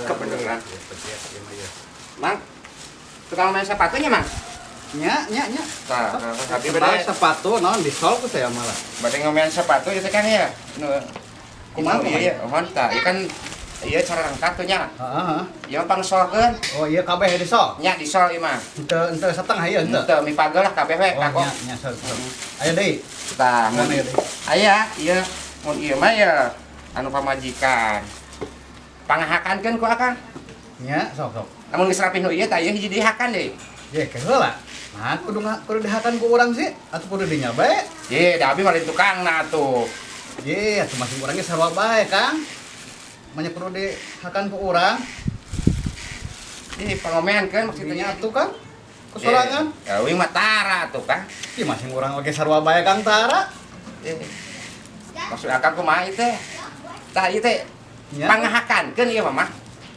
Kebenaran. Mang, tukang main sepatunya, Mang? Nya. Tapi Balik sepatu non disol ku saya malah. bade ngomean sepatu itu kan ya. Kumaha, Iya, mohon tah. Ieu kan ieu cara rangkat tuh nya. Heeh. Ieu pangsolkeun. Oh iya kabeh disol. Nya disol ieu mah. Ente setengah ieu ente. Teu mipagel lah kabeh we Oh kagok. nya sok. Ayo deui. Tah, mun Mana ieu deui? aya ieu mun ieu mah ya anu pamajikan. Pangahakankeun ku akang. Nya sok. Namun geus rapih nu ieu tah ieu hiji dihakan deui. Ye keheula. Nah, kudu dihakan ku urang sih atuh kudu dinya bae. Ye, da abi mah tukangna atuh. Ye, atuh masih urang ge sarua bae, Kang. Manya kudu dihakan ku urang. Ih, pangomeankeun maksudnya Dinya atuh, Kang. Kesorangan. Ya, uing mah tara atuh, Kang. Ieu masih urang oge sarua bae, Kang Tara. Maksud akang kumaha ieu teh? Tah ieu teh Nya. pangahakankeun ieu mah,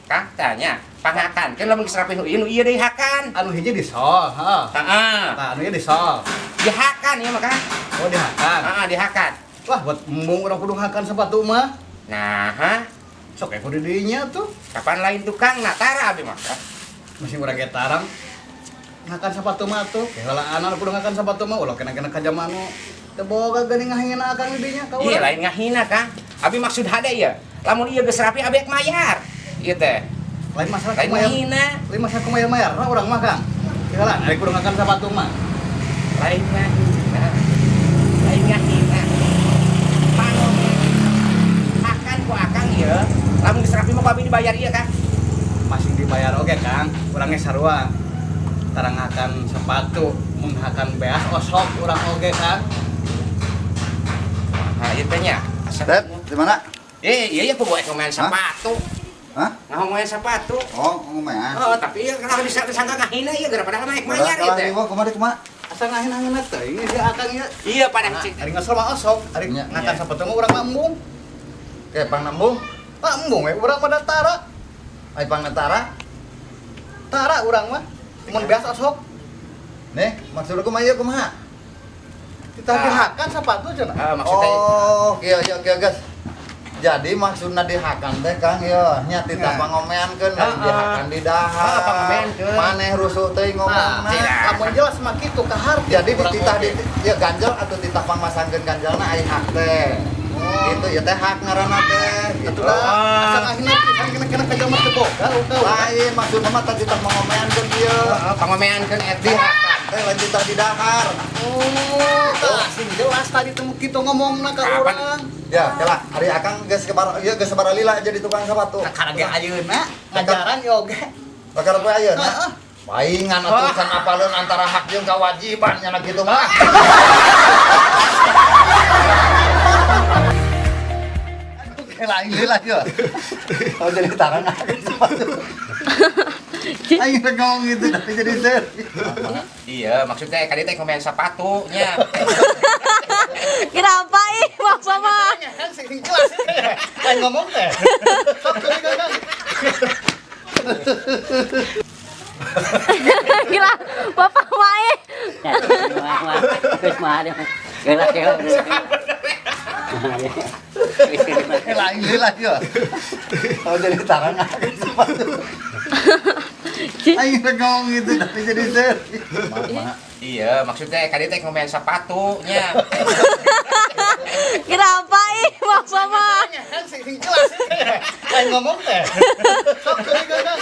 Kang, tanya. Pangahakankeun lamun geus rapih nu ieu dihakan. Anu hiji disol, heeh. Heeh. Tah anu ieu disol. Dihakan ieu mah, Kang. Oh dihakan. Heeh, dihakan. Wah, buat embung urang kudu hakan sepatu mah. Nah, ha? Sok kudu dinya tuh. Kapan lain tukang nah tara abi mah, Kang. Masih urang ge tarang. Hakan sepatu mah tuh. Heula anak kudu hakan sepatu mah ulah kena ka zaman nu teu boga geuning ngahina akan dinya ka Iya, urang. lain ngahina, Kang. Abi maksud hade ieu. Lamun ieu geus rapi abi rek mayar. Ieu teh. Lain masalah Lain kumaha. ngahina. Lain masalah kumaha mayar urang mah, Kang. Heula ari kudu hakan sepatu mah. Lain ngahina. Lain ngahina. Pangomean. Akan ku akang ieu. Lamun geus rapi mah abi dibayar ieu, Kang. Masih dibayar oge, Kang. Urang ge sarua. Tarang hakan sepatu, mun hakan beas osok urang oge, Kang. Nah, ieu teh nya. Dep, di mana? Iya ya pokoknya ngomain sepatu. Hah? Ngomain sepatu. Oh, ngomong. Oh, tapi ya kenapa bisa disangka ngahina ya gara padahal naik mayar Kalau gitu. di bawah kumaha? Asa ngahina-ngahina teh, ini dia akan ieu. Iya pada cik. Ari ngasal mah osok, ari Nya, ngakan nya. sepatu mah urang mah embung. Oke, Pang Nambung, Pak embung we urang mah tara. ai Pang Natara. Tara urang mah. Mun beas osok. Nih, maksud aku mah ieu kumaha? Kita dihakan sepatu cenah. Maksudnya Oh, iya guys. Jadi maksudna dihakan teh Kang ya, nya titah Nah. pangomeankeun lain dihakan di dahar. pangomeankeun. Maneh rusuh teuing ngomongna. tidak. Lamun jelas mah kitu ka harti. Jadi urang dititah oge. ya ganjel atau titah pangmasangkeun ganjalna ai hak teh. Gitu ya teh hak ngaranna teh. Gitu. Atuh lah, asa ngahina pisan kena ka jelema teu boga uga. Lain maksudna mah teh titah pangomeankeun ieu. pengomeankeun eta. Dihakan teh lain titah di dahar. Oh, tah sing jelas tadi temu kitu ngomongna ka Kapan? urang. Ya, kela hari akang geus kebar lila jadi tukang sepatu. Karena ge ayeuna ngajaran ya oge. Bakal poe ayeuna. Heeh. Paingan atuh can apaleun antara hak jeung kewajiban nya kitu mah. Lain lila ya. Oh jadi tarang sepatu. Aing udah ngomong gitu tapi jadi seri. Iya, maksudnya kali teh ngomain sepatunya. Kenapa ih Bapak mah? Kan sing jelas aing ngomong teh. Sok teuing Kang. Gila, Bapak mah ih. Terus mah ada. Gila. Lain lila ya. Oh jadi tarang sepatu. Aing udah ngomong gitu tapi jadi seri. Iya, maksudnya kali teh ngomain sepatunya. Kenapa ih Bapak mah? Kan sing jelas aing ngomong teh. Sok teuing Kang.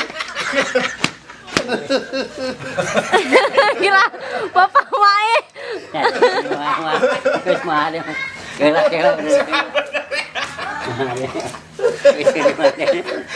Gila, Bapak mah ih. Terus mah ada. Gila.